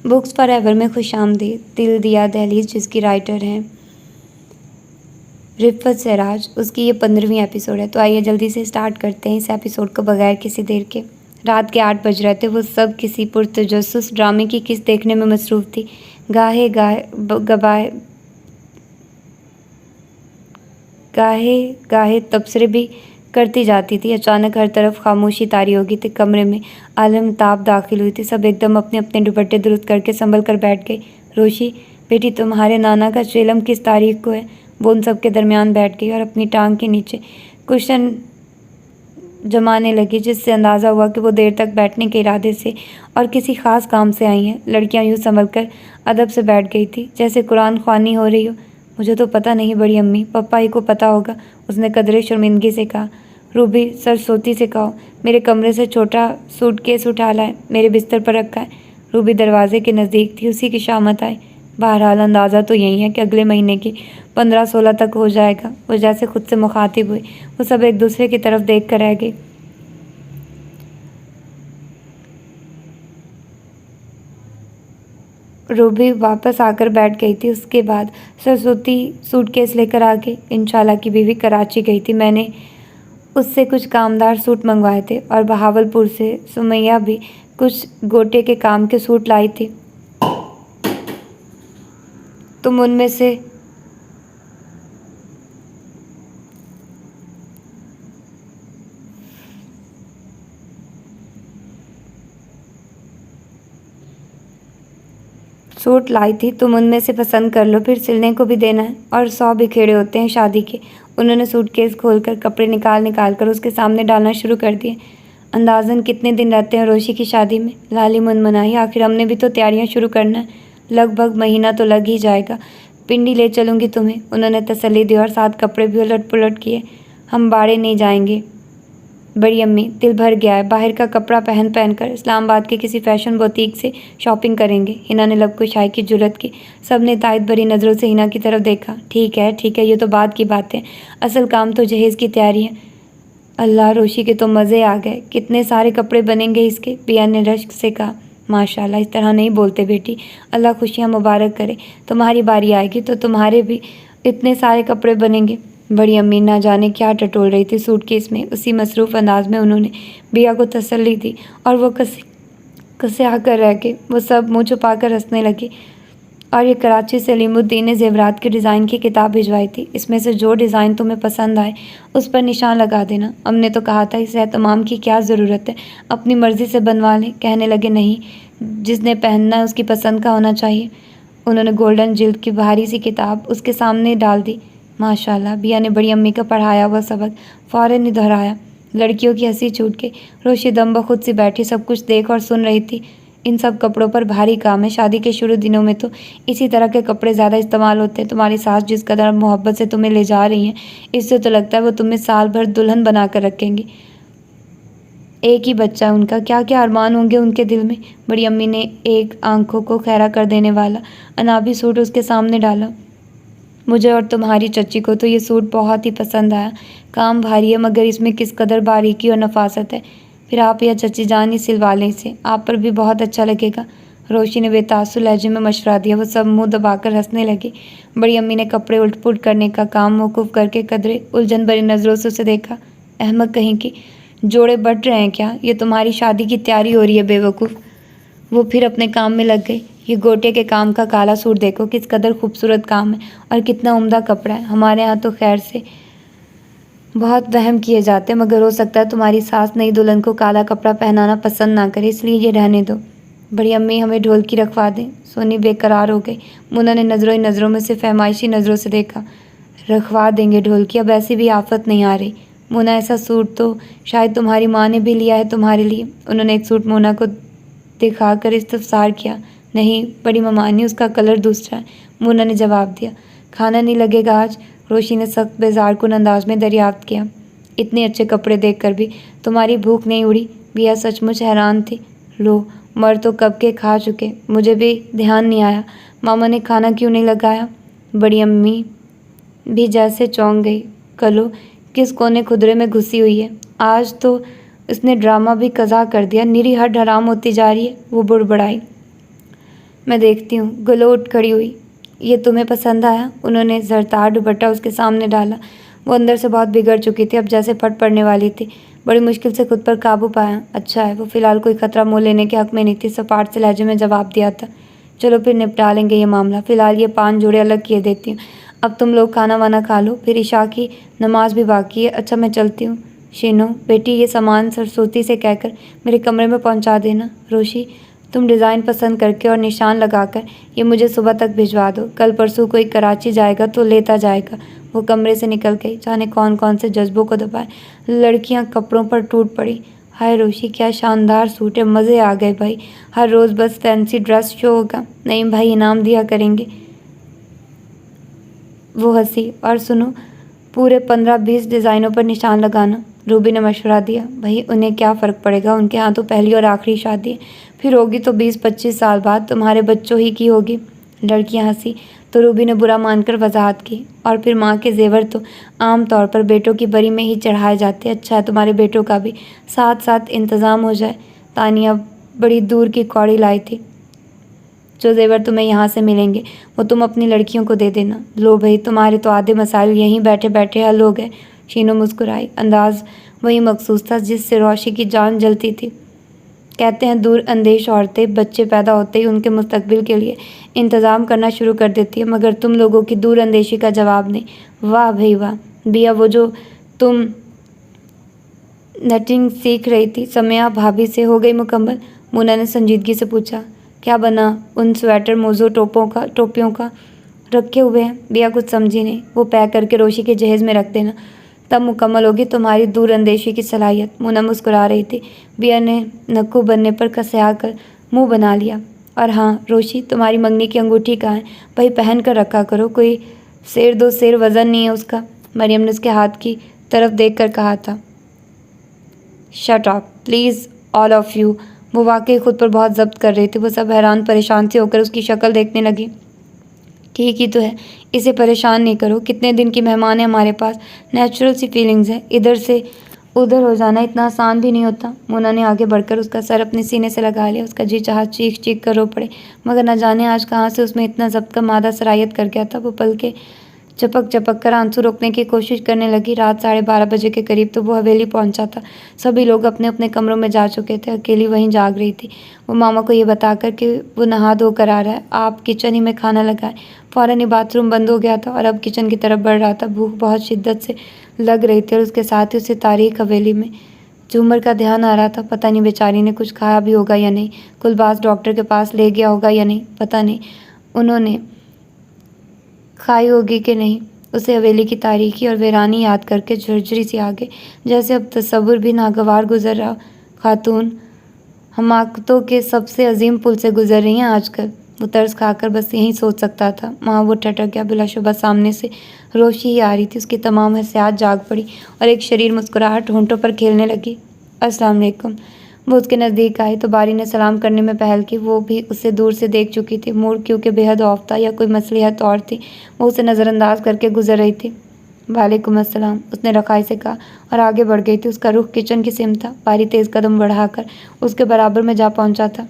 Books forever में खुशामदीद। तिल दिया दहलीज, जिसकी राइटर हैं रिफ़त सिराज, उसकी ये 15वीं एपिसोड है। तो आइए जल्दी से स्टार्ट करते हैं इस एपिसोड को बगैर किसी देर के। रात के 8 बज रहे थे। वो सब किसी पुरतजस्सुस ड्रामे की किस्त देखने में मसरूफ़ थी। गाहे गाहे तबसरे भी करती जाती थी। अचानक हर तरफ खामोशी तारी हो गई थी। कमरे में आलम ताब दाखिल हुई थी। सब एकदम अपने अपने दुपट्टे दुरुस्त करके संभल कर बैठ गई। रोशी बेटी, तुम्हारे नाना का चेलम किस तारीख को है? वो उन सब के दरमियान बैठ गई और अपनी टांग के नीचे कुशन जमाने लगी, जिससे अंदाज़ा हुआ कि वो देर तक बैठने के इरादे से और किसी ख़ास काम से आई हैं। लड़कियां यूँ संभल कर अदब से बैठ गई थी जैसे कुरान ख्वानी हो रही हो। मुझे तो पता नहीं बड़ी अम्मी, पप्पा ही को पता होगा, उसने कदरे शर्मिंदगी से कहा। रूबी सरस्वती से कहो मेरे कमरे से छोटा सूटकेस उठा लाए, मेरे बिस्तर पर रखा है। रूबी दरवाजे के नज़दीक थी, उसी की शामत आई। बहरहाल अंदाज़ा तो यही है कि अगले महीने की 15-16 तक हो जाएगा। वो जैसे खुद से मुखातिब हुई। वो सब एक दूसरे की तरफ देख कर रह गए। रूबी वापस आकर बैठ गई थी। उसके बाद सरस्वती सूटकेस लेकर आ गई। इंशाल्लाह की बीवी कराची गई थी, मैंने उससे कुछ कामदार सूट मंगवाए थे और बहावलपुर से सुमैया भी कुछ गोटे के काम के सूट लाई थी। तुम उनमें से सूट लाई थी, तुम उनमें से पसंद कर लो, फिर सिलने को भी देना है और 100 बिखेरे होते हैं शादी के। उन्होंने सूटकेस खोलकर कपड़े निकाल कर उसके सामने डालना शुरू कर दिए। अंदाज़न कितने दिन रहते हैं रोशी की शादी में? लाली मुनमुनाई। आखिर हमने भी तो तैयारियां शुरू करना है। लगभग महीना तो लग ही जाएगा। पिंडी ले चलूँगी तुम्हें, उन्होंने तसल्ली दी और साथ कपड़े भी उलट पुलट किए। हम बाड़े नहीं जाएंगे बड़ी अम्मी, दिल भर गया है। बाहर का कपड़ा पहन कर इस्लामाबाद के किसी फैशन बुटीक से शॉपिंग करेंगे। हिना ने लब कुशाई की जुर्रत की। सब ने तायद भरी नज़रों से हिना की तरफ देखा। ठीक है, ये तो बाद की बात है, असल काम तो जहेज़ की तैयारी है। अल्लाह, रोशी के तो मज़े आ गए। कितने सारे कपड़े बनेंगे इसके, पिया ने रश्क से कहा। माशाल्लाह, इस तरह नहीं बोलते बेटी, अल्लाह खुशियाँ मुबारक करे। तुम्हारी बारी आएगी तो तुम्हारे भी इतने सारे कपड़े बनेंगे। बड़ी अम्मी ना जाने क्या टटोल रही थी सूटकेस में। उसी मसरूफ़ अंदाज में उन्होंने बिया को तसल्ली दी और वो कसे आकर रह गए। वो सब मुँह छुपा कर हंसने लगी। और ये कराची से अलीमुद्दीन ने ज़ेवरात के डिज़ाइन की किताब भिजवाई थी। इसमें से जो डिज़ाइन तुम्हें पसंद आए उस पर निशान लगा देना। हमने तो कहा था इसे एहतमाम की क्या ज़रूरत है, अपनी मर्ज़ी से बनवा लें। कहने लगे नहीं, जिसने पहनना है उसकी पसंद का होना चाहिए। उन्होंने गोल्डन जिल्द की भारी सी किताब उसके सामने डाल दी। माशाल्लाह, बिया ने बड़ी अम्मी का पढ़ाया हुआ सबक फ़ौरन ही दोहराया। लड़कियों की हंसी छूट गई। रोशी दम बखुद सी बैठी सब कुछ देख और सुन रही थी। इन सब कपड़ों पर भारी काम है। शादी के शुरू दिनों में तो इसी तरह के कपड़े ज़्यादा इस्तेमाल होते हैं। तुम्हारी सास जिस कदर मोहब्बत से तुम्हें ले जा रही हैं, इससे तो लगता है वो तुम्हें साल भर दुल्हन बना कर रखेंगी। एक ही बच्चा है उनका, क्या क्या अरमान होंगे उनके दिल में। बड़ी अम्मी ने एक आंखों को खैरा कर देने वाला अनाबी सूट उसके सामने डाला। मुझे और तुम्हारी चच्ची को तो ये सूट बहुत ही पसंद आया। काम भारी है मगर इसमें किस कदर बारीकी और नफासत है। फिर आप या चच्ची जान ही सिलवा लें इसे, आप पर भी बहुत अच्छा लगेगा। रोशी ने बेतासुर लहजे में मशवरा दिया। वो सब मुंह दबाकर हंसने लगी। बड़ी अम्मी ने कपड़े उलट पुलट करने का काम मौकूफ़ करके कदरे उलझन भरी नज़रों से उसे देखा। अहमक कहीं की, जोड़े बढ़ रहे हैं क्या? ये तुम्हारी शादी की तैयारी हो रही है बेवकूफ़। वो फिर अपने काम में लग गई। ये गोटे के काम का काला सूट देखो, किस कदर खूबसूरत काम है और कितना उम्दा कपड़ा है। हमारे यहाँ तो खैर से बहुत वहम किए जाते हैं, मगर हो सकता है तुम्हारी सास नई दुल्हन को काला कपड़ा पहनाना पसंद ना करे, इसलिए ये रहने दो। बड़ी अम्मी, हमें ढोलकी रखवा दें। सोनी बेकरार हो गई। मुन्ना ने नज़रों ही नज़रों में से फहमाइशी नज़रों से देखा। रखवा देंगे ढोलकी, अब ऐसी भी आफत नहीं आ रही। मुन्ना, ऐसा सूट तो शायद तुम्हारी माँ ने भी लिया है तुम्हारे लिए। उन्होंने एक सूट मुन्ना को दिखाकर इस्तफसार किया। नहीं बड़ी ममानी, उसका कलर दूसरा है, मुन्ना ने जवाब दिया। खाना नहीं लगेगा आज? रोशी ने सख्त बेजारकुन अंदाज में दरियाफ्त किया। इतने अच्छे कपड़े देखकर भी तुम्हारी भूख नहीं उड़ी? बिया सचमुच हैरान थी। लो, मर तो कब के खा चुके, मुझे भी ध्यान नहीं आया। मामा ने खाना क्यों नहीं लगाया? बड़ी अम्मी भी जैसे चौंक गई। कलो किस कोने खुदरे में घुसी हुई है। आज तो उसने ड्रामा भी कज़ा कर दिया। निरी हद हराम होती जा रही है, वो बुड़बड़ाई। मैं देखती हूँ। गुलो उठ खड़ी हुई। ये तुम्हें पसंद आया? उन्होंने जरतार दुपट्टा उसके सामने डाला। वो अंदर से बहुत बिगड़ चुकी थी, अब जैसे फट पड़ने वाली थी। बड़ी मुश्किल से खुद पर काबू पाया। अच्छा है, वो फिलहाल कोई खतरा मोल लेने के हक में नहीं थी। सपाट से लहजे में जवाब दिया था। चलो फिर निपटा लेंगे ये मामला। फिलहाल ये 5 जोड़े अलग किए देती हूँ। अब तुम लोग खाना वाना खा लो, फिर ईशा की नमाज भी बाकी है। अच्छा मैं चलती हूँ। शीनो बेटी, ये सामान सरस्वती से कहकर मेरे कमरे में पहुँचा देना। रोशी, तुम डिज़ाइन पसंद करके और निशान लगाकर ये मुझे सुबह तक भिजवा दो। कल परसों कोई कराची जाएगा तो लेता जाएगा। वो कमरे से निकल गई। जाने कौन कौन से जज्बों को दबाए लड़कियां कपड़ों पर टूट पड़ी। हाय रोशी, क्या शानदार सूट है, मज़े आ गए भाई। हर रोज़ बस फैंसी ड्रेस शो होगा। नहीं भाई, इनाम दिया करेंगे। वो हंसी। और सुनो, पूरे 15-20 डिज़ाइनों पर निशान लगाना। रूबी ने मशवरा दिया। भाई उन्हें क्या फ़र्क पड़ेगा, उनके यहाँ तो पहली और आखिरी शादी है। फिर होगी तो 20-25 साल बाद, तुम्हारे बच्चों ही की होगी। लड़कियां हंसी तो रूबी ने बुरा मानकर वजाहत की। और फिर माँ के जेवर तो आम तौर पर बेटों की बरी में ही चढ़ाए जाते। अच्छा है तुम्हारे बेटों का भी साथ साथ इंतज़ाम हो जाए। तानिया बड़ी दूर की कौड़ी लाई थी। जो जेवर तुम्हें यहाँ से मिलेंगे वो तुम अपनी लड़कियों को दे देना। लो भाई, तुम्हारे तो आधे मसाइल यहीं बैठे बैठे हल हो गए। शीनो मुस्कुराई। अंदाज वही मखसूस था जिससे रोशी की जान जलती थी। कहते हैं दूर अंदेश औरतें बच्चे पैदा होते ही उनके मुस्तकबिल के लिए इंतज़ाम करना शुरू कर देती है, मगर तुम लोगों की दूर अंदेशी का जवाब नहीं। वाह भाई वाह। बिया, वो जो तुम नटिंग सीख रही थी समया भाभी से हो गई मुकम्मल? मुन्ना ने संजीदगी से पूछा। क्या बना उन स्वेटर मोज़ो टोपियों का रखे हुए हैं? बिया कुछ समझी नहीं। वो पैक करके रोशी के जहेज़ में रख देना, तब मुकम्मल होगी तुम्हारी दूर अंदेशी की सलाहियत। मुन्ना मुस्कुरा रही थी। बिया ने नक्कू बनने पर कसया कर मुंह बना लिया। और हाँ रोशी, तुम्हारी मंगनी की अंगूठी कहाँ है? भाई पहन कर रखा करो, कोई सेर 2 सेर वज़न नहीं है उसका। मरियम ने उसके हाथ की तरफ देख कर कहा था। Shut up please all of you. वो वाकई खुद पर बहुत जब्त कर रही थी। वो सब हैरान परेशान से होकर उसकी शक्ल देखने लगी। ठीक ही तो है, इसे परेशान नहीं करो। कितने दिन की मेहमान है हमारे पास, नेचुरल सी फीलिंग्स है। इधर से उधर हो जाना इतना आसान भी नहीं होता। मोना ने आगे बढ़कर उसका सर अपने सीने से लगा लिया। उसका जी चाहा चीख चीख कर रो पड़े, मगर न जाने आज कहाँ से उसमें इतना जब्त का मादा सरायत कर गया था। वो पल के चपक कर आंसू रोकने की कोशिश करने लगी। रात 12:30 बजे के करीब तो वो हवेली पहुंचा था। सभी लोग अपने अपने कमरों में जा चुके थे, अकेली वहीं जाग रही थी। वो मामा को ये बताकर कि वो नहा धो कर आ रहा है, आप किचन ही में खाना लगाएं। फ़ौरन ही बाथरूम बंद हो गया था और अब किचन की तरफ बढ़ रहा था। भूख बहुत शिद्दत से लग रही थी और उसके साथ ही उसे तारीख हवेली में झूमर का ध्यान आ रहा था। पता नहीं बेचारी ने कुछ खाया भी होगा या नहीं, कुलबाज डॉक्टर के पास ले गया होगा या नहीं, पता नहीं उन्होंने खाई होगी कि नहीं। उसे हवेली की तारीकी और वीरानी याद करके झुरझुरी सी आ गई, जैसे अब तस्वुर भी नागवार गुजर रहा। खातून हमाकतों के सबसे अजीम पुल से गुजर रही हैं आजकल। वो तर्स खाकर बस यही सोच सकता था। वहाँ वो ठटक गया। बिलाशुबा सामने से रोशी ही आ रही थी। उसकी तमाम हसियात जाग पड़ी और एक शरीर मुस्कुराहट होंठों पर खेलने लगी। अस्सलाम वालेकुम। वो उसके नज़दीक आई तो बारी ने सलाम करने में पहल की। वो भी उसे दूर से देख चुकी थी। मूड क्योंकि बेहद ऑफ था या कोई मसलिहत और थी, वो उसे नज़रअंदाज करके गुजर रही थी। वालेकुम अस्सलाम, उसने रखाई से कहा और आगे बढ़ गई थी। उसका रुख किचन की सिमत था। बारी तेज़ कदम बढ़ाकर उसके बराबर में जा पहुंचा था।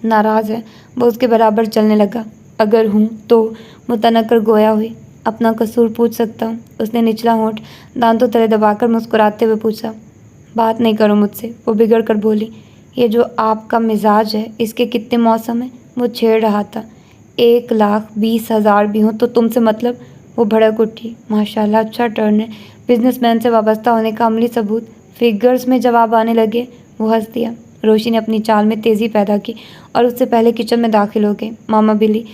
नाराज़ है, वो उसके बराबर चलने लगा। अगर हूँ तो मुतनक कर गोया हुई। अपना कसूर पूछ सकता हूँ? उसने निचला होंठ दांतों तले दबाकर मुस्कुराते हुए पूछा। बात नहीं करो मुझसे, वो बिगड़ कर बोली। ये जो आपका मिजाज है, इसके कितने मौसम हैं? वो छेड़ रहा था। 1,20,000 भी हों तो तुमसे मतलब? वो भड़क उठी। माशाल्लाह, अच्छा टर्न है। बिजनेसमैन से वाबस्ता होने का अमली सबूत। फिगर्स में जवाब आने लगे। वो हंस दिया। रोशी ने अपनी चाल में तेज़ी पैदा की और उससे पहले किचन में दाखिल हो गई। मामा बिली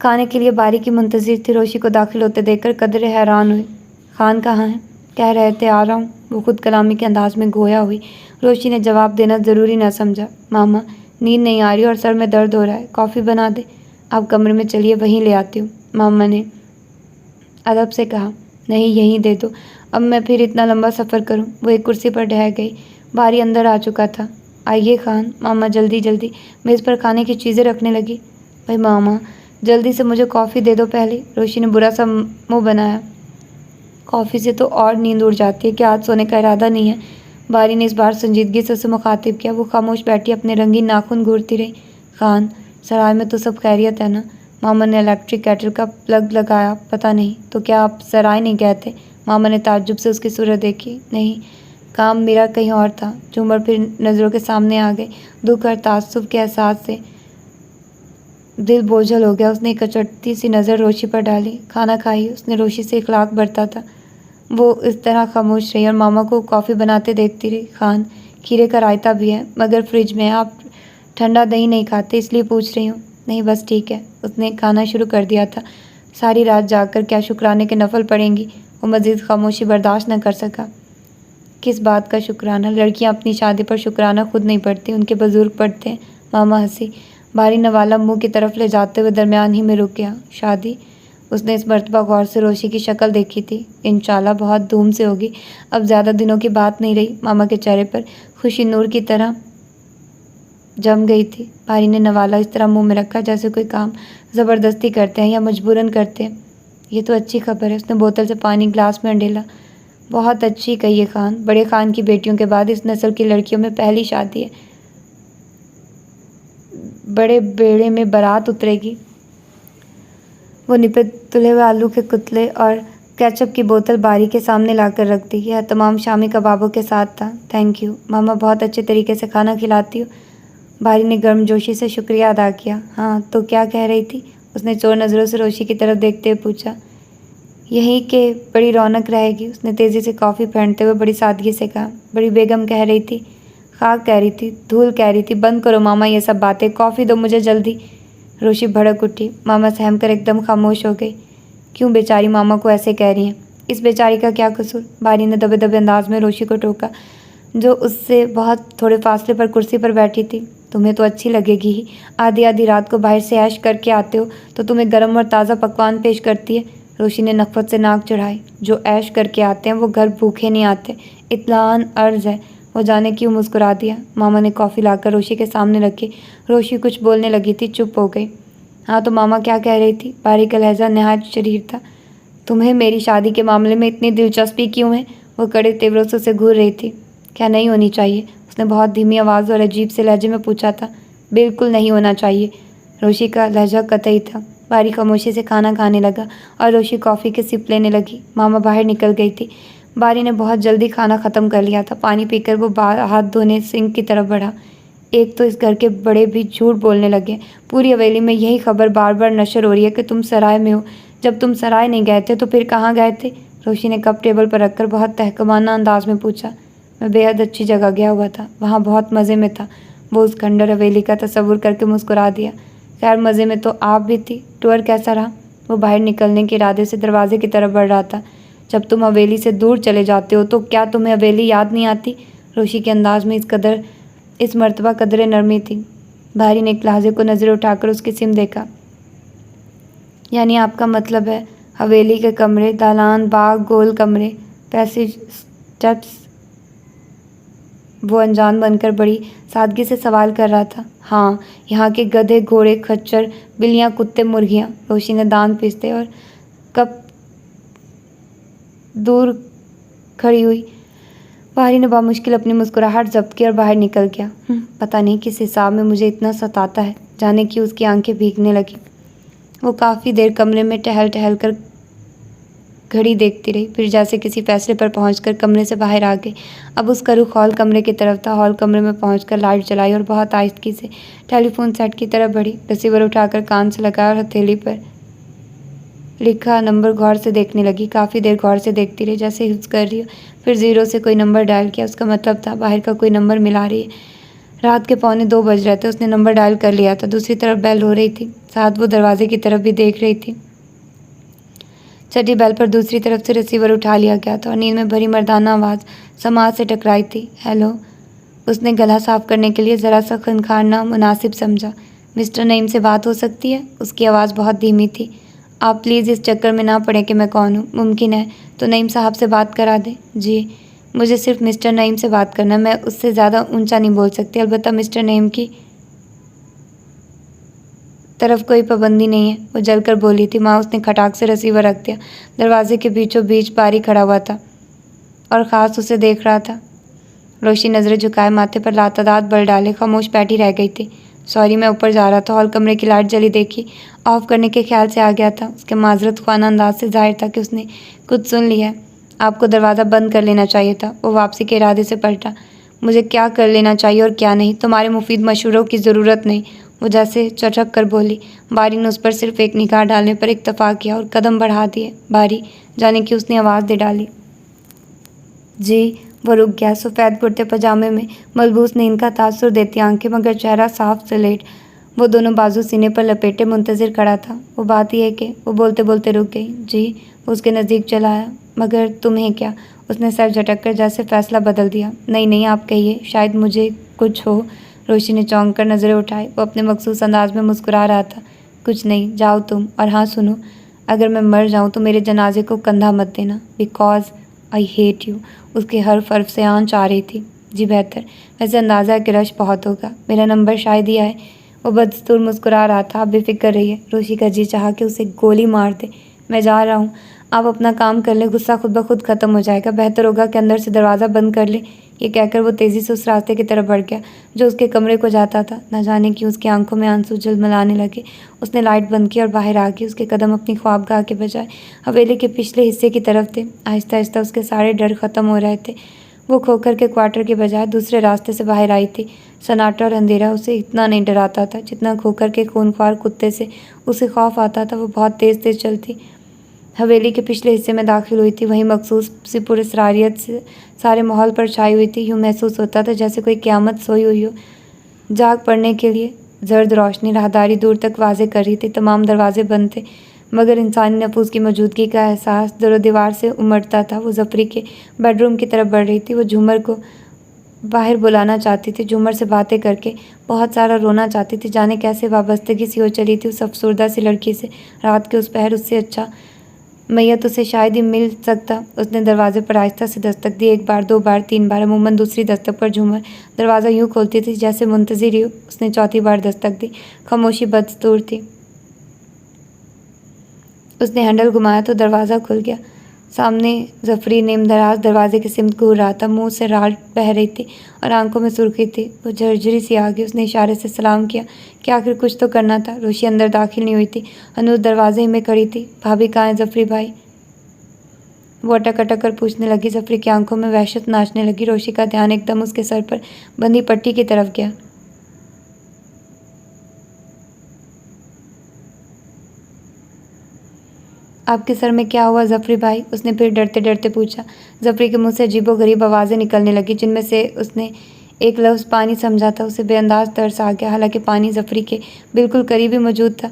खाने के लिए बारी की मुंतज़िर थी। रोशी को दाखिल होते देखकर कदरे हैरान हुई। खान कहाँ है? कह रहे थे आ रहा हूँ। वो खुद कलामी के अंदाज में गोया हुई। रोशी ने जवाब देना ज़रूरी न समझा। मामा, नींद नहीं आ रही और सर में दर्द हो रहा है, कॉफ़ी बना दे? आप कमरे में चलिए, वहीं ले आती हूँ, मामा ने अदब से कहा। नहीं, यहीं दे दो, अब मैं फिर इतना लंबा सफ़र करूँ। वो एक कुर्सी पर ढह गई। बारी अंदर आ चुका था। आइए खान। मामा जल्दी जल्दी मेज़ पर खाने की चीज़ें रखने लगी। भाई मामा, जल्दी से मुझे कॉफ़ी दे दो पहले। रोशी ने बुरा सा मुँह बनाया। कॉफ़ी से तो और नींद उड़ जाती है, क्या आज सोने का इरादा नहीं है? बारी ने इस बार संजीदगी से उसे मुखातिब किया। वो खामोश बैठी अपने रंगीन नाखून घूरती रही। खान, सराय में तो सब खैरियत है ना? मामा ने इलेक्ट्रिक केटल का प्लग लगाया। पता नहीं। तो क्या आप सराय नहीं गए थे? मामा ने ताज्जुब से उसकी सूरत देखी। नहीं, काम मेरा कहीं और था। झूमर फिर नज़रों के सामने आ गई। दुख और ताज्जुब के एहसास से दिल बोझल हो गया। उसने एक कचटती सी नज़र रोशी पर डाली। खाना खाई। उसने रोशी से इखलाक बरता था। वो इस तरह खामोश रही और मामा को कॉफ़ी बनाते देखती रही। खान, खीरे का रायता भी है मगर फ्रिज में है। आप ठंडा दही नहीं खाते इसलिए पूछ रही हूँ। नहीं, बस ठीक है। उसने खाना शुरू कर दिया था। सारी रात जागकर क्या शुक्राने के नफल पड़ेंगी? वो मज़ीद खामोशी बर्दाश्त न कर सका। किस बात का शुक्राना? लड़कियां अपनी शादी पर शुक्राना खुद नहीं पढ़ती, उनके बुजुर्ग पढ़ते हैं। मामा हंसी। भारी नवाला मुंह की तरफ ले जाते हुए दरमियान ही में रुक गया। शादी? उसने इस मर्तबा गौर से रोशी की शक्ल देखी थी। इंशाल्लाह बहुत धूम से होगी। अब ज़्यादा दिनों की बात नहीं रही। मामा के चेहरे पर खुशी नूर की तरह जम गई थी। भारी ने नवाला इस तरह मुंह में रखा जैसे कोई काम ज़बरदस्ती करते हैं या मजबूरन करते हैं। ये तो अच्छी खबर है। उसने बोतल से पानी ग्लास में अंडेला। बहुत अच्छी कही है खान। बड़े खान की बेटियों के बाद इस नस्ल की लड़कियों में पहली शादी है। बड़े बेड़े में बारात उतरेगी। वो निपे तुले हुए आलू के कुतले और केचप की बोतल बारी के सामने लाकर रख दी। यह तमाम शामी कबाबों के साथ था। थैंक यू मामा, बहुत अच्छे तरीके से खाना खिलाती हो। भारी ने गर्मजोशी से शुक्रिया अदा किया। हाँ, तो क्या कह रही थी? उसने चोर नज़रों से रोशी की तरफ देखते हुए पूछा। यहीं के बड़ी रौनक रहेगी। उसने तेज़ी से कॉफ़ी फेंटते हुए बड़ी सादगी से कहा। बड़ी बेगम कह रही थी, खाक कह रही थी, धूल कह रही थी। बंद करो मामा ये सब बातें, कॉफ़ी दो मुझे जल्दी। रोशी भड़क उठी। मामा सहम कर एकदम खामोश हो गई। क्यों बेचारी मामा को ऐसे कह रही हैं? इस बेचारी का क्या कसूर? भारी ने दबे दबे अंदाज में रोशी को टोका, जो उससे बहुत थोड़े फासले पर कुर्सी पर बैठी थी। तुम्हें तो अच्छी लगेगी ही। आधी आधी रात को बाहर से ऐश करके आते हो तो तुम्हें गर्म और ताज़ा पकवान पेश करती है। रोशी ने नफ़रत से नाक चढ़ाई। जो ऐश करके आते हैं वो घर भूखे नहीं आते। इत्लान अर्ज़ है। वो जाने क्यों मुस्कुरा दिया। मामा ने कॉफ़ी लाकर रोशी के सामने रखी। रोशी कुछ बोलने लगी थी, चुप हो गई। हाँ तो मामा क्या कह रही थी? भारी का लहजा नहायत शरीर था। तुम्हें मेरी शादी के मामले में इतनी दिलचस्पी क्यों है? वो कड़े तेवरों से उसे घूर रही थी। क्या नहीं होनी चाहिए? उसने बहुत धीमी आवाज़ और अजीब से लहजे में पूछा था। बिल्कुल नहीं होना चाहिए। रोशी का लहजा कतई था। भारी खामोशी से खाना खाने लगा और रोशी कॉफ़ी के सिप लेने लगी। मामा बाहर निकल गई थी। बारी ने बहुत जल्दी खाना ख़त्म कर लिया था। पानी पीकर वो हाथ धोने सिंक की तरफ बढ़ा। एक तो इस घर के बड़े भी झूठ बोलने लगे। पूरी हवेली में यही खबर बार बार नशर हो रही है कि तुम सराय में हो। जब तुम सराय नहीं गए थे तो फिर कहाँ गए थे? रोशी ने कप टेबल पर रखकर बहुत तहकमाना अंदाज में पूछा। मैं बेहद अच्छी जगह गया हुआ था, वहाँ बहुत मज़े में था। वो उस खंडर हवेली का तस्वुर करके मुस्कुरा दिया। खैर मज़े में तो आप भी थी। टूर कैसा रहा? वो बाहर निकलने के इरादे से दरवाजे की तरफ बढ़ रहा था। जब तुम हवेली से दूर चले जाते हो तो क्या तुम्हें हवेली याद नहीं आती? रोशी के अंदाज में इस मर्तबा कदरे नरमी थी। भारी ने एक लहजे को नज़र उठाकर उसकी सिम देखा। यानी आपका मतलब है हवेली के कमरे, दालान, बाग, गोल कमरे, पैसेज, स्टेप्स? वो अनजान बनकर बड़ी सादगी से सवाल कर रहा था। हाँ, यहाँ के गधे, घोड़े, खच्चर, बिल्लियाँ, कुत्ते, मुर्गियाँ। रोशी ने दांत पीसते और कप दूर खड़ी हुई। भारी ने बामुश्किल अपनी मुस्कुराहट जब्त की और बाहर निकल गया। पता नहीं किस हिसाब में मुझे इतना सताता है। जाने की उसकी आंखें भीगने लगी। वो काफ़ी देर कमरे में टहल टहल कर घड़ी देखती रही। फिर जैसे किसी फैसले पर पहुंचकर कमरे से बाहर आ गई। अब उसका रुख हॉल कमरे की तरफ था। हॉल कमरे में पहुंचकर लाइट जलाई और बहुत आहिस्तगी से टेलीफोन सेट की तरफ बढ़ी। रिसीवर उठाकर कान से लगाया और हथेली पर लिखा नंबर गौर से देखने लगी। काफ़ी देर गौर से देखती रही जैसे हिफ्ज कर रही हो। फिर 0 से कोई नंबर डायल किया। उसका मतलब था बाहर का कोई नंबर मिला रही है। रात के 1:45 बज रहे थे। उसने नंबर डायल कर लिया था। दूसरी तरफ बेल हो रही थी। साथ वो दरवाजे की तरफ भी देख रही थी। छठी बेल पर दूसरी तरफ से रिसीवर उठा लिया गया था और नींद में भरी मर्दाना आवाज़ समाज से टकराई थी। हेलो। उसने गला साफ करने के लिए ज़रा सा खनखारना मुनासिब समझा। मिस्टर नईम से बात हो सकती है? उसकी आवाज़ बहुत धीमी थी। आप प्लीज़ इस चक्कर में ना पड़े कि मैं कौन हूँ। मुमकिन है तो नईम साहब से बात करा दें। जी, मुझे सिर्फ मिस्टर नईम से बात करना। मैं उससे ज़्यादा ऊंचा नहीं बोल सकती। अलबत्ता मिस्टर नईम की तरफ कोई पाबंदी नहीं है। वो जलकर बोली थी। माँ उसने खटाक से रिसीवर रख दिया। दरवाजे के बीचों बीच बारी खड़ा हुआ था और ख़ास उसे देख रहा था। रोशी नज़रें झुकाए माथे पर लातादाद बल डाले खामोश बैठी रह गई थी। सॉरी, मैं ऊपर जा रहा था, हॉल कमरे की लाइट जली देखी, ऑफ करने के ख्याल से आ गया था। उसके माजरत ख्वाना अंदाज से जाहिर था कि उसने कुछ सुन लिया है। आपको दरवाज़ा बंद कर लेना चाहिए था। वो वापसी के इरादे से पलटा। मुझे क्या कर लेना चाहिए और क्या नहीं, तुम्हारे मुफीद मशवरों की ज़रूरत नहीं, वो जैसे चटक कर बोली। बारी ने उस पर सिर्फ एक निगाह डालने पर इत्तफाक किया और कदम बढ़ा दिए। बारी, जाने की उसने आवाज़ दे डाली। जी। वो रुक गया। सफ़ेद कुर्ते पजामे में मलबूस नींद का तासुर देती आंखें, मगर चेहरा साफ स्लेट। वो दोनों बाजू सीने पर लपेटे मुंतज़िर खड़ा था। वो बात यह कि वो बोलते बोलते रुक गई। जी। वो उसके नज़दीक चला आया। मगर तुम्हें क्या? उसने सर झटक कर जैसे फ़ैसला बदल दिया। नहीं नहीं, आप कहिए, शायद मुझे कुछ हो। रोशी ने चौंक कर नज़रें उठाई। वो अपने मखसूस अंदाज में मुस्कुरा रहा था। कुछ नहीं, जाओ तुम। और हाँ सुनो, अगर मैं मर जाऊँ तो मेरे जनाजे को कंधा मत देना, बिकॉज आई हेट यू। उसके हर हर्फ से आंच आ रही थी। जी बेहतर, वैसे अंदाज़ा है कि रश बहुत होगा। मेरा नंबर शायद ही आए। वो बदस्तूर मुस्कुरा रहा था। आप बेफिक्र रहिए। रोशी का जी चाहा कि उसे गोली मार दे। मैं जा रहा हूँ, आप अपना काम कर लें, गुस्सा खुद ब खुद ख़त्म हो जाएगा। बेहतर होगा कि अंदर से दरवाज़ा बंद कर ले। ये कहकर वो तेज़ी से उस रास्ते की तरफ बढ़ गया जो उसके कमरे को जाता था। न जाने क्यों उसकी आंखों में आंसू झलमलाने लगे। उसने लाइट बंद की और बाहर आ गई। उसके कदम अपनी ख्वाबगाह के बजाय हवेली के पिछले हिस्से की तरफ थे। आहिस्ता आहिस्ता उसके सारे डर ख़त्म हो रहे थे। वो खोकर के क्वार्टर के बजाय दूसरे रास्ते से बाहर आई थी। सन्नाटा और अंधेरा उसे इतना नहीं डराता था जितना खोकर के खूनख्वार कुत्ते से उसे खौफ आता था। वो बहुत तेज़ तेज़ चलती हवेली के पिछले हिस्से में दाखिल हुई थी। वहीं मखसूस सी पुरस्रारियत से सारे माहौल पर छाई हुई थी। यूँ महसूस होता था जैसे कोई क़यामत सोई हुई हो, जाग पड़ने के लिए। जर्द रोशनी राहदारी दूर तक वाज़े कर रही थी। तमाम दरवाजे बंद थे, मगर इंसानी नफूस की मौजूदगी का एहसास दरो दीवार से उमड़ता था। वो जफरी के बेडरूम की तरफ बढ़ रही थी। वो झूमर को बाहर बुलाना चाहती थी, झूमर से बातें करके बहुत सारा रोना चाहती थी। जाने कैसे वाबस्तगी सी हो चली थी उस अफसरदा सी लड़की से। रात के उस पहर उससे अच्छा मैयत उसे शायद ही मिल सकता। उसने दरवाजे पर आहिस्ता से दस्तक दी। एक बार, दो बार, तीन बार। अमूमन दूसरी दस्तक पर झूमर दरवाज़ा यूँ खोलती थी जैसे मुंतज़िर ही हो। उसने चौथी बार दस्तक दी। खामोशी बदस्तूर थी। उसने हैंडल घुमाया तो दरवाज़ा खुल गया। सामने जफरी नेमदराज दरवाजे की सिमत घूर रहा था। मुंह से राल बह रही थी और आंखों में सुर्खी थी। वो झरझरी सी आ गई। उसने इशारे से सलाम किया कि आखिर कुछ तो करना था। रोशी अंदर दाखिल नहीं हुई थी, अनूर दरवाजे ही में खड़ी थी। भाभी कहाँ है जफरी भाई? वो अटक अटक कर पूछने लगी। जफरी की आंखों में वहशत नाचने लगी। रोशी का ध्यान एकदम उसके सर पर बंधी पट्टी की तरफ गया। आपके सर में क्या हुआ जफरी भाई? उसने फिर डरते डरते पूछा। जफरी के मुंह से अजीबोगरीब आवाज़ें निकलने लगी जिनमें से उसने एक लफ्ज़ पानी समझा था। उसे बेअंदाज तरस आ गया। हालांकि पानी जफरी के बिल्कुल करीब ही मौजूद था,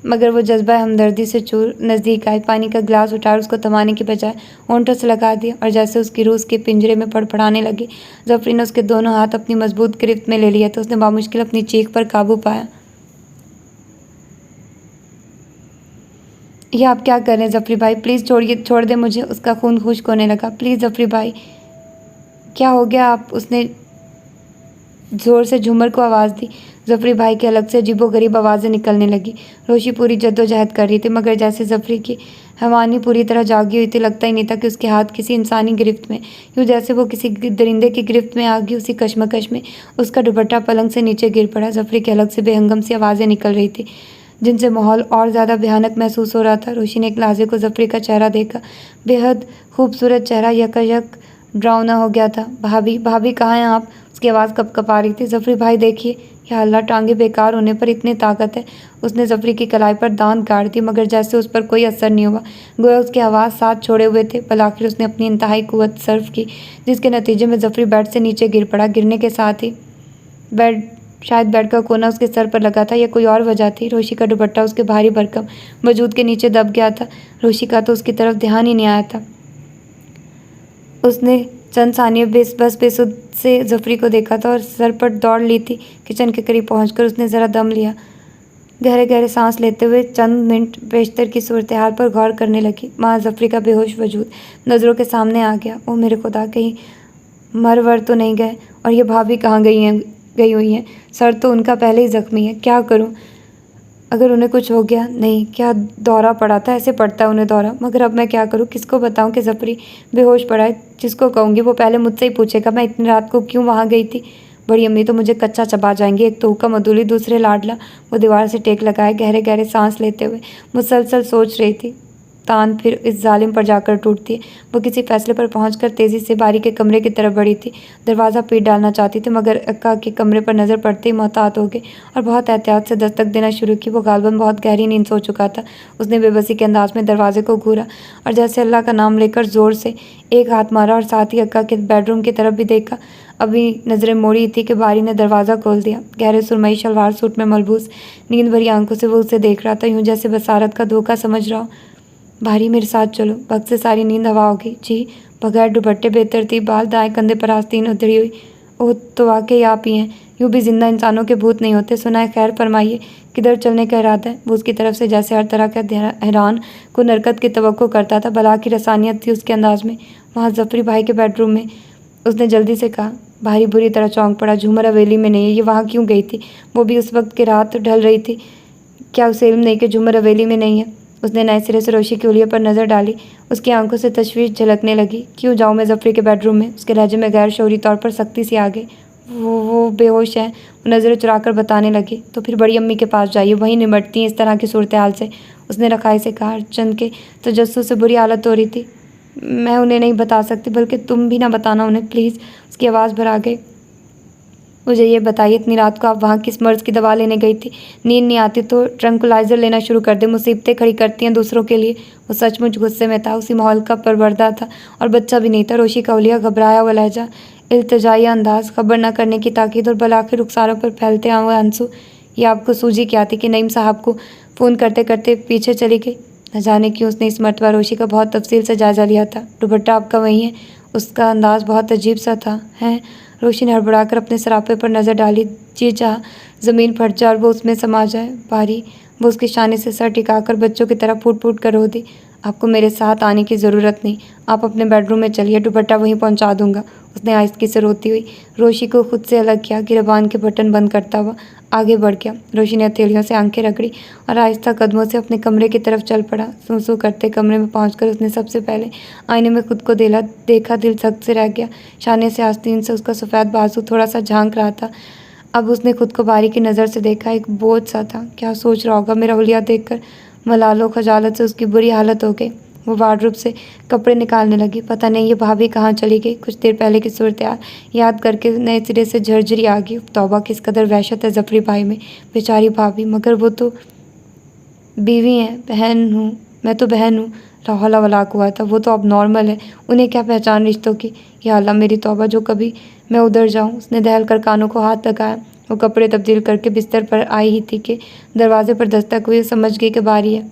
मगर वो जज्बा हमदर्दी से चूर नज़दीक आई। पानी का गिलास उठाकर उसको थमाने की बजाय होंठों से लगा दिया और जैसे उसकी रूह उसके पिंजरे में फड़फड़ाने लगी। जफरी ने उसके दोनों हाथ अपनी मजबूत गिरफ्त में ले लिया तो उसने बामुश्किल अपनी चीख पर काबू पाया। ये आप क्या कर रहे हैं जफरी भाई? प्लीज़ छोड़िए, छोड़ दे मुझे। उसका खून खुश्क होने लगा। प्लीज़ जफरी भाई, क्या हो गया आप? उसने ज़ोर से झूमर को आवाज़ दी। जफरी भाई के अलग से अजीबोगरीब आवाज़ें निकलने लगी। रोशी पूरी जद्दोजहद कर रही थी, मगर जैसे जफरी की हैवानी पूरी तरह जागी हुई थी। लगता ही नहीं था कि उसके हाथ किसी इंसानी गिरफ्त में, यूँ जैसे वो किसी दरिंदे की गिरफ्त में आ गई। उसी कशमकश में उसका दुपट्टा पलंग से नीचे गिर पड़ा। जफरी के अलग से बेहंगम सी आवाज़ें निकल रही थी जिनसे माहौल और ज़्यादा भयानक महसूस हो रहा था। रोशी ने एक लहज़े को जफरी का चेहरा देखा। बेहद खूबसूरत चेहरा यकायक डरावना हो गया था। भाभी, भाभी कहाँ हैं आप? उसकी आवाज़ कँपकँपा रही थी। जफरी भाई देखिए, या अल्लाह, टांगे बेकार होने पर इतनी ताकत है। उसने जफरी की कलाई पर दांत गाड़ दी, मगर जैसे उस पर कोई असर नहीं हुआ। गोया उसकी आवाज़ साथ छोड़े हुए थे। पर आखिर उसने अपनी इंतहाई कुव्वत सर्फ की, जिसके नतीजे में जफरी बेड से नीचे गिर पड़ा। गिरने के साथ ही शायद बेड का कोना उसके सर पर लगा था या कोई और वजह थी। रोशी का दुपट्टा उसके भारी भरकम वजूद के नीचे दब गया था। रोशी का तो उसकी तरफ ध्यान ही नहीं आया था। उसने चंद सानिये बस बेसुध से जफरी को देखा था और सर पर दौड़ ली थी। किचन के करीब पहुंचकर उसने ज़रा दम लिया। गहरे गहरे सांस लेते हुए चंद मिनट बेशतर की सूरत हाल पर गौर करने लगी। माँ जफरी का बेहोश वजूद नज़रों के सामने आ गया। ओ मेरे खुदा, कहीं मर वर तो नहीं गए? और ये भाभी कहाँ गई हुई हैं? सर तो उनका पहले ही ज़ख्मी है। क्या करूँ? अगर उन्हें कुछ हो गया? नहीं, क्या दौरा पड़ा था? ऐसे पड़ता है उन्हें दौरा। मगर अब मैं क्या करूँ? किसको बताऊँ कि ज़फ़री बेहोश पड़ा है? जिसको कहूँगी वो पहले मुझसे ही पूछेगा मैं इतनी रात को क्यों वहाँ गई थी। बड़ी अम्मी तो मुझे कच्चा चबा जाएंगी। एक तो हुक्का मधुली, दूसरे लाडला। वो दीवार से टेक लगाए गहरे गहरे सांस लेते हुए मुसलसल सोच रही थी। तान फिर इस जालिम पर जाकर टूटती है। वो किसी फैसले पर पहुंचकर तेजी से बारी के कमरे की तरफ बढ़ी थी। दरवाज़ा पीट डालना चाहती थी मगर अक्का के कमरे पर नज़र पड़ते ही मोहतात हो गई और बहुत एहतियात से दस्तक देना शुरू की। वो गालबन बहुत गहरी नींद सो चुका था। उसने बेबसी के अंदाज में दरवाजे को घूरा और जैसे अल्लाह का नाम लेकर ज़ोर से एक हाथ मारा और साथ ही अक्का के बेडरूम की तरफ भी देखा। अभी नज़रें मोड़ी थी कि बारी ने दरवाज़ा खोल दिया। गहरे सुरमई शलवार सूट में मलबूस नींद भरी आंखों से वो उसे देख रहा था, यूं जैसे बसारत का धोखा समझ रहा हो। भारी मेरे साथ चलो, वक्त से सारी नींद हवा होगी। जी। बगैर दुपट्टे बेतरतीब बाल, दाएं कंधे पर आस्तीन उधरी हुई। ओह, तो वाकई आप ही हैं। यूं भी जिंदा इंसानों के भूत नहीं होते। सुना है, खैर फरमाइए, किधर चलने का इरादा है? वो उसकी तरफ से जैसे हर तरह का हैरान को नरकत की तवक्को करता था। भला की रसानियत थी उसके अंदाज में। वहाँ ज़फ़री भाई के बेडरूम में, उसने जल्दी से कहा। भारी बुरी तरह चौंक पड़ा। झूमर हवेली में नहीं है, ये वहाँ क्यों गई थी? वो भी उस वक्त की रात ढल रही थी। क्या उसे इल्म नहीं कि झूमर हवेली में नहीं है? उसने नए सिरे से रोशी की उंगलियों पर नज़र डाली। उसकी आंखों से तशवीश झलकने लगी। क्यों जाऊँ मैं ज़फ़री के बेडरूम में? उसके लहजे में गैर शौरी तौर पर सख्ती सी आ गई। वो बेहोश है, वो नज़रें चुराकर बताने लगी। तो फिर बड़ी अम्मी के पास जाइए, वहीं निमटती हैं इस तरह की सूरत हाल से। उसने रखाई से कहा। चंद के तजस्सुस से बुरी हालत हो रही थी। मैं उन्हें नहीं बता सकती, बल्कि तुम भी ना बताना उन्हें, प्लीज़। उसकी आवाज़ भर आ गई। मुझे ये बताइए, इतनी रात को आप वहाँ किस मर्ज़ की दवा लेने गई थी? नींद नहीं आती तो ट्रंकुलाइज़र लेना शुरू कर दे। मुसीबतें खड़ी करती हैं दूसरों के लिए। वो सचमुच गुस्से में था। उसी माहौल का परवरदा था और बच्चा भी नहीं था। रोशी का हुलिया, घबराया हुआ लहजा, इल्तिजाई अंदाज, खबर न करने की ताकीद और भला के रुखसारों पर फैलते हुए आंसू। ये आपको सूझी क्या थी कि नईम साहब को फ़ोन करते करते पीछे चली गई? न जाने क्यों उसने इस मर्तबा रोशी का बहुत तफसील से जायज़ा लिया था। दुपट्टा आपका वही है? उसका अंदाज़ बहुत अजीब सा था। हैं? रोशी ने हड़बड़ाकर अपने सरापे पर नज़र डाली। जी चाह ज़मीन फट जाए और वो उसमें समा जाए। भारी वो उसके शाने से सर टिकाकर बच्चों की तरह फूट फूट कर रो दी। आपको मेरे साथ आने की ज़रूरत नहीं, आप अपने बेडरूम में चलिए, दुपट्टा वहीं पहुंचा दूंगा। उसने आहिस्ती से रोती हुई रोशी को खुद से अलग किया। गिरबान के बटन बंद करता हुआ आगे बढ़ गया। रोशी ने हथेलियों से आंखें रगड़ी और आहिस्ता कदमों से अपने कमरे की तरफ चल पड़ा। सूं सूं करते कमरे में पहुंचकर उसने सबसे पहले आईने में खुद को देखा। दिल सख्त से रह गया। शाने से आस्तीन से उसका सफ़ेद बाजू थोड़ा सा झांक रहा था। अब उसने खुद को बारीकी नज़र से देखा। एक बोझ सा था। क्या सोच रहा होगा मेरा हुलिया देखकर? मलालो खजालत से उसकी बुरी हालत हो गई। वो वार्डरोब से कपड़े निकालने लगी। पता नहीं ये भाभी कहाँ चली गई। कुछ देर पहले की सूरत याद करके नए सिरे से झरझरी आ गई। तौबा, किस कदर वहशत है ज़फ़री भाई में। बेचारी भाभी, मगर वो तो बीवी हैं, बहन हूँ। मैं तो बहन हूँ। लाहौला वला कुव्वता, वो तो अब नॉर्मल है। उन्हें क्या पहचान रिश्तों की। या अल्लाह, मेरी तौबा, जो कभी मैं उधर जाऊँ। उसने दहल कर कानों को हाथ लगाया। वो कपड़े तब्दील करके बिस्तर पर आई ही थी कि दरवाजे पर दस्तक हुई। समझ गई कि बारी है।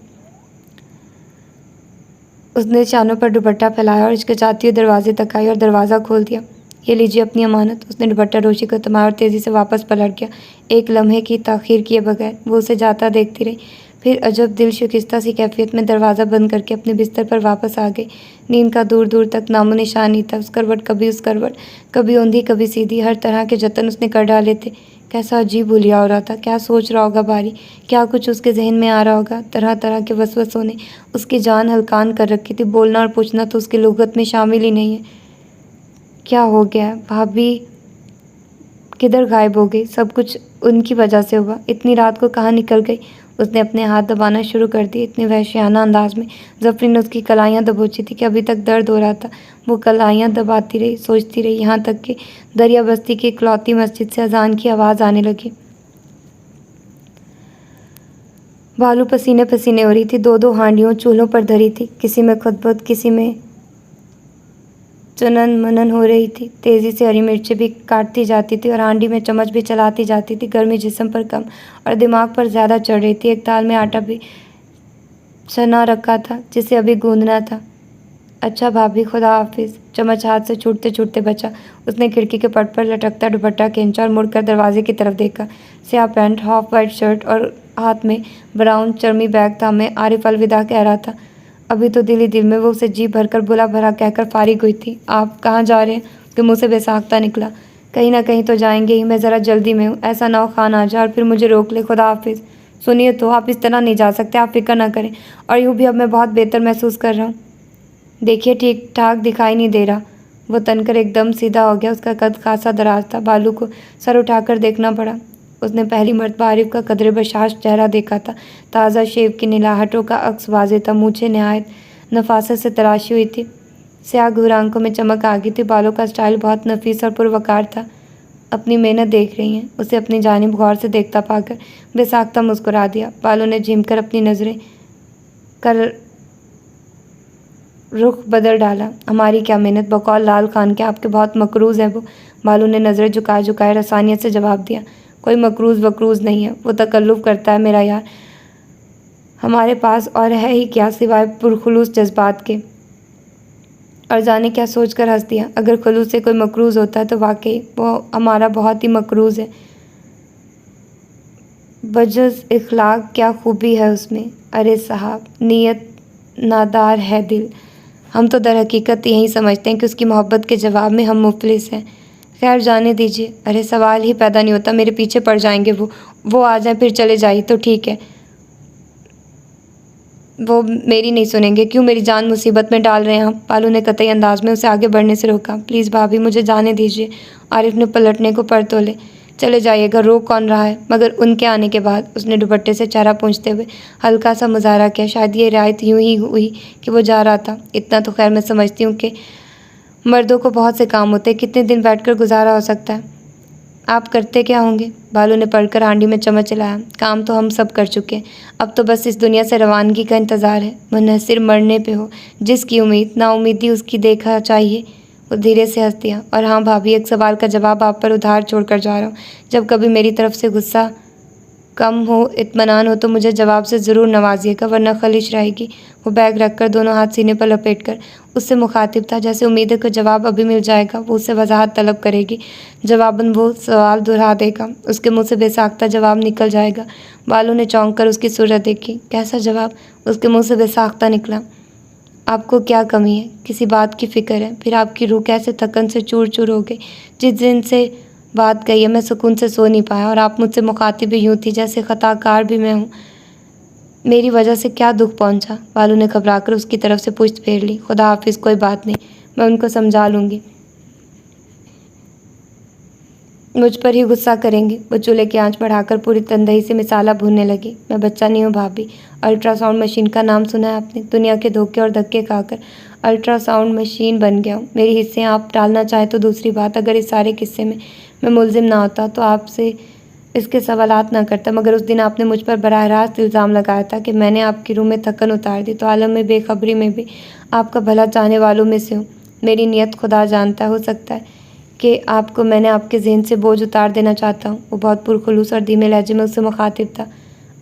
उसने शानों पर दुपट्टा फैलाया और हिचकिचाती हुई दरवाजे तक आई और दरवाज़ा खोल दिया। ये लीजिए अपनी अमानत। उसने दुपट्टा रोशी को थमाया और तेज़ी से वापस पलट गया। एक लम्हे की ताख़ीर किए बगैर वो उसे जाता देखती रही। फिर अजब दिल शिकस्ता सी कैफियत में दरवाज़ा बंद करके अपने बिस्तर पर वापस आ गई। नींद का दूर दूर तक नामो निशान नहीं था। उस करवट, कभी औंधी कभी सीधी, हर तरह के जतन उसने कर डाले थे। कैसा अजीब हुलिया हो रहा था। क्या सोच रहा होगा बारी? क्या कुछ उसके जहन में आ रहा होगा? तरह तरह के वसवसों ने उसकी जान हलकान कर रखी थी। बोलना और पूछना तो उसकी लुगत में शामिल ही नहीं है। क्या हो गया? भाभी किधर गायब हो गई? सब कुछ उनकी वजह से हुआ। इतनी रात को कहाँ निकल गई? उसने अपने हाथ दबाना शुरू कर दिए इतने वहशियाना अंदाज में। ज़फ़री ने उसकी कलाइयाँ दबोची थी कि अभी तक दर्द हो रहा था। वो कलाइयाँ दबाती रही, सोचती रही, यहाँ तक कि दरिया बस्ती की इकलौती मस्जिद से अजान की आवाज़ आने लगी। बालू पसीने पसीने हो रही थी। दो दो हांडियों चूल्हों पर धरी थी। किसी में खुदबुद, किसी में चुनन मनन हो रही थी। तेज़ी से हरी मिर्चें भी काटती जाती थी और हांडी में चम्मच भी चलाती जाती थी। गर्मी जिस्म पर कम और दिमाग पर ज़्यादा चढ़ रही थी। एक दाल में आटा भी सना रखा था जिसे अभी गूंदना था। अच्छा भाभी, खुदा हाफिज़। चम्मच हाथ से छूटते छूटते बचा। उसने खिड़की के पट पर लटकता दुपट्टा खींचा और मुड़कर दरवाजे की तरफ देखा। स्याह पैंट, हाफ वाइट शर्ट और हाथ में ब्राउन चर्मी बैग था। मैं आरिफ अलविदा कह रहा था। अभी तो दिल ही दिल में वो उसे जी भरकर बुला भरा कहकर फारिग हुई थी। आप कहाँ जा रहे हैं? उसके मुँह से बेसाख्ता निकला। कहीं ना कहीं तो जाएंगे ही, मैं ज़रा जल्दी में हूँ। ऐसा ना हो खान आ जाए और फिर मुझे रोक ले। खुदा हाफिज़। सुनिए तो, आप इस तरह नहीं जा सकते, आप फिक्र ना करें। और यूँ भी अब मैं बहुत बेहतर महसूस कर रहा हूँ। देखिए ठीक ठाक दिखाई नहीं दे रहा। वो तनकर एकदम सीधा हो गया। उसका कद खासा दराज था। बालू को सर उठाकर देखना पड़ा। उसने पहली मर्तबा आरिफ का कदरे बशाश चेहरा देखा था। ताज़ा शेव की नीलाहटों का अक्स वाज़ेह था। मूछें नहायत नफासत से तराशी हुई थी। स्याह घूर आंखों में चमक आ गई थी। बालों का स्टाइल बहुत नफीस और पुरवकार था। अपनी मेहनत देख रही हैं, उसे अपनी जानिब गौर से देखता पाकर बेसाख्ता मुस्कुरा दिया। बालों ने झिमकर अपनी नज़रें कर रुख बदल डाला। हमारी क्या मेहनत, बकौल लाल खान के आपके बहुत मकरूज़ हैं वो। बालू ने नज़रें झुकाए झुकाए रसानियत से जवाब दिया। कोई मकरूज़ वकरूज़ नहीं है, वो तकल्लुफ़ करता है मेरा यार। हमारे पास और है ही क्या सिवाय पुरखुलूस जज्बात के। और जाने क्या सोच कर हंस दिया। अगर खुलूस से कोई मकरूज़ होता है तो वाकई वो हमारा बहुत ही मकरूज़ है। बजज़ इखलाक क्या खूबी है उसमें। अरे साहब, नीयत नादार है दिल। हम तो दर हकीकत यही समझते हैं कि उसकी मोहब्बत के जवाब में हम मुफलिस हैं। खैर जाने दीजिए। अरे सवाल ही पैदा नहीं होता, मेरे पीछे पड़ जाएंगे वो आ जाए फिर चले जाइए तो ठीक है। वो मेरी नहीं सुनेंगे। क्यों मेरी जान मुसीबत में डाल रहे हैं आप? पालू ने कतई अंदाज में उसे आगे बढ़ने से रोका। प्लीज़ भाभी, मुझे जाने दीजिए। आरिफ ने पलटने को पर तोले। चले जाइएगा, रोक कौन रहा है? मगर उनके आने के बाद उसने दुपट्टे से चेहरा पोंछते हुए हल्का सा मुजाहरा किया। शायद ये रियायत यूं ही हुई कि वो जा रहा था। इतना तो खैर मैं समझती हूँ कि मर्दों को बहुत से काम होते हैं, कितने दिन बैठकर गुजारा हो सकता है। आप करते क्या होंगे? बालू ने पढ़कर हांडी में चम्मच चलाया। काम तो हम सब कर चुके हैं, अब तो बस इस दुनिया से रवानगी का इंतज़ार है। मुनहसिर मरने पे हो, जिसकी उम्मीद नाउमीदी उसकी देखा चाहिए। वो धीरे से हंस दिया। और हाँ भाभी, एक सवाल का जवाब आप पर उधार छोड़कर जा रहा हूँ। जब कभी मेरी तरफ से गुस्सा कम हो, इत्मीनान हो तो मुझे जवाब से ज़रूर नवाजिएगा, वरना खलिश रहेगी। वो बैग रखकर दोनों हाथ सीने पर लपेटकर उससे मुखातिब था। जैसे उम्मीद है कि जवाब अभी मिल जाएगा। वो उससे वजाहत तलब करेगी, जवाबन वो सवाल दोहरा देगा, उसके मुंह से बेसाख्ता जवाब निकल जाएगा। बालू ने चौंक कर उसकी सूरत देखी। कैसा जवाब? उसके मुँह से बेसाख्ता निकला। आपको क्या कमी है? किसी बात की फ़िक्र है? फिर आपकी रूह कैसे थकन से चूर चूर हो गई। जिस दिन से बात कही है मैं सुकून से सो नहीं पाया, और आप मुझसे मुखातिब भी यूँ थी जैसे ख़ताकार भी मैं हूँ। मेरी वजह से क्या दुख पहुँचा? बालू ने घबराकर उसकी तरफ से पुश्त फेर ली। खुदा हाफिज़, कोई बात नहीं, मैं उनको समझा लूँगी। मुझ पर ही गुस्सा करेंगे। वो चूल्हे की आंच बढ़ाकर पूरी तंदही से मिसाला भूनने लगी। मैं बच्चा नहीं हूँ भाभी। अल्ट्रासाउंड मशीन का नाम सुना है आपने? दुनिया के धोखे और धक्के खाकर अल्ट्रासाउंड मशीन बन गया हूँ। मेरी हिस्से आप टालना चाहें तो दूसरी बात, अगर इस सारे किस्से में मैं मुलजिम ना होता तो आपसे इसके सवालात ना करता। मगर उस दिन आपने मुझ पर बराह रास्त इल्ज़ाम लगाया था कि मैंने आपकी रूह में थकन उतार दी, तो आलम में बेखबरी में भी आपका भला चाहने वालों में से हूँ। मेरी नीयत खुदा जानता है। हो सकता है कि आपको मैंने आपके ज़हन से बोझ उतार देना चाहता हूँ। वो बहुत पुरखुलूस और धीमे लहजे में उससे मुखातिब था।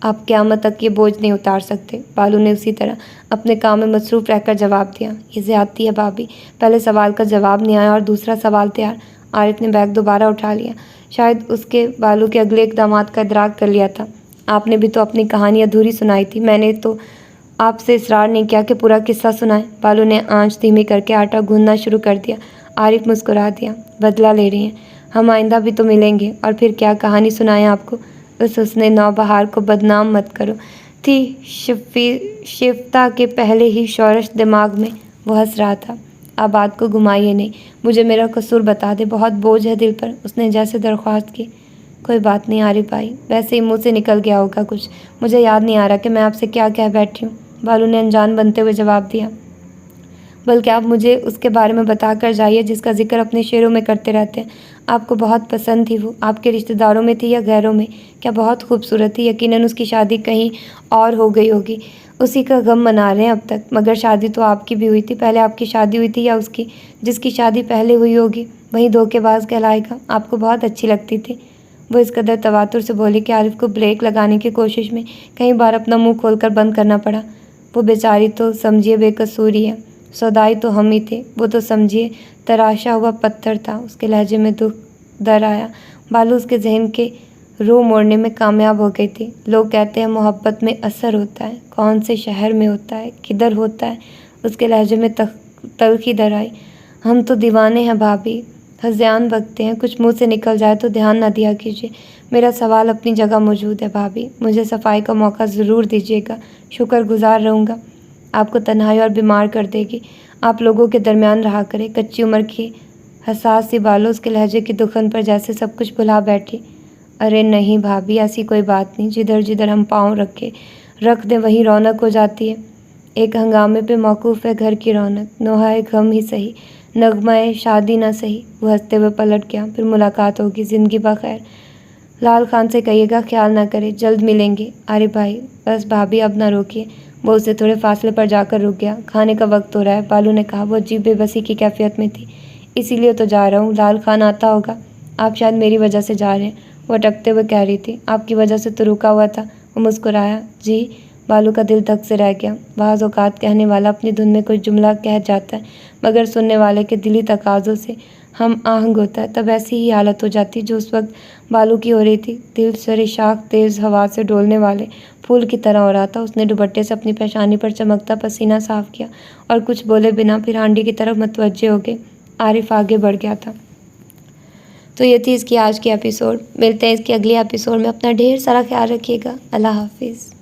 आप क़यामत तक ये बोझ नहीं उतार सकते। बालू ने उसी तरह अपने काम में मसरूफ़ रहकर जवाब दिया। ये ज़्यादती है भाभी। पहले सवाल का जवाब नहीं आया और दूसरा सवाल तैयार। आरिफ ने बैग दोबारा उठा लिया। शायद उसके बालू के अगले इक़दामात का इदराक कर लिया था। आपने भी तो अपनी कहानी अधूरी सुनाई थी। मैंने तो आपसे इसरार नहीं किया कि पूरा किस्सा सुनाएं। बालू ने आंच धीमी करके आटा गूंदना शुरू कर दिया। आरिफ मुस्कुरा दिया। बदला ले रही हैं? हम आइंदा भी तो मिलेंगे, और फिर क्या कहानी सुनाएं आपको? उस हुस्ने नौबहार को बदनाम मत करो। थी शिफ्ता के पहले ही शोरश दिमाग में। वो हंस रहा था। आप बात को घुमाइए नहीं, मुझे मेरा कसूर बता दे, बहुत बोझ है दिल पर। उसने जैसे दरख्वास्त की। कोई बात नहीं आरिफ भाई, वैसे ही मुँह से निकल गया होगा कुछ। मुझे याद नहीं आ रहा कि मैं आपसे क्या कह बैठी हूँ। बालू ने अनजान बनते हुए जवाब दिया। बल्कि आप मुझे उसके बारे में बता कर जाइए जिसका जिक्र अपने शेरों में करते रहते हैं। आपको बहुत पसंद थी वो। आपके रिश्तेदारों में थी या गैरों में? क्या बहुत खूबसूरत थी? यकीनन उसकी शादी कहीं और हो गई होगी। उसी का गम मना रहे हैं अब तक। मगर शादी तो आपकी भी हुई थी। पहले आपकी शादी हुई थी या उसकी? जिसकी शादी पहले हुई होगी वही धोखेबाज कहलाएगा। आपको बहुत अच्छी लगती थी। वो इस कदर तवातुर से बोली कि आरिफ को ब्रेक लगाने की कोशिश में कई बार अपना मुँह खोलकर बंद करना पड़ा। वो बेचारी तो समझिए बेकसूर ही है। सौदाई तो हम ही थे। वो तो समझिए तराशा हुआ पत्थर था। उसके लहजे में दुख दर आया। बालू उसके जहन के रो मोड़ने में कामयाब हो गई थी। लोग कहते हैं मोहब्बत में असर होता है। कौन से शहर में होता है, किधर होता है? उसके लहजे में तल्खी दर आई। हम तो दीवाने हैं भाभी, ध्यान रखते हैं, कुछ मुंह से निकल जाए तो ध्यान ना दिया कीजिए। मेरा सवाल अपनी जगह मौजूद है भाभी, मुझे सफाई का मौका ज़रूर दीजिएगा, शुक्रगुजार रहूँगा। आपको तन्हाई और बीमार कर देगी, आप लोगों के दरमियान रहा करें। कच्ची उम्र की हसास सी बालों उसके लहजे की दुखन पर जैसे सब कुछ भुला बैठी। अरे नहीं भाभी, ऐसी कोई बात नहीं, जिधर जिधर हम पाँव रख दें वहीं रौनक हो जाती है। एक हंगामे पे मौकूफ़ है घर की रौनक, नोहाए गम ही सही, नगमाए शादी ना सही। वो हंसते हुए पलट गया। फिर मुलाकात होगी, ज़िंदगी बखैर। लाल खान से कहिएगा ख्याल ना करे, जल्द मिलेंगे। अरे भाई बस भाभी अब ना रोकिए। वो उससे थोड़े फासले पर जाकर रुक गया। खाने का वक्त हो रहा है, बालू ने कहा। वो अजीब बेबसी की कैफियत में थी। इसीलिए तो जा रहा हूँ, लाल खान आता होगा। आप शायद मेरी वजह से जा रहे हैं, वो अटकते हुए कह रही थी। आपकी वजह से तो रुका हुआ था। वो मुस्कुराया। जी। बालू का दिल धक से रह गया। बाज़ औक़ात कहने वाला अपनी धुन में कोई जुमला कह जाता है, मगर सुनने वाले के दिली तकाज़ों से हम आहंग होता है। तब ऐसी ही हालत हो जाती जो उस वक्त बालू की हो रही थी। दिल सरिशाख तेज़ हवा से डोलने वाले फूल की तरह हो रहा था। उसने दुपट्टे से अपनी पेशानी पर चमकता पसीना साफ किया और कुछ बोले बिना फिर हांडी की तरफ मुतवज्जे हो गए। आरिफ आगे बढ़ गया था। तो ये थी इसकी आज की एपिसोड। मिलते हैं इसकी अगली एपिसोड में। अपना ढेर सारा ख्याल रखिएगा। अल्लाह हाफिज़।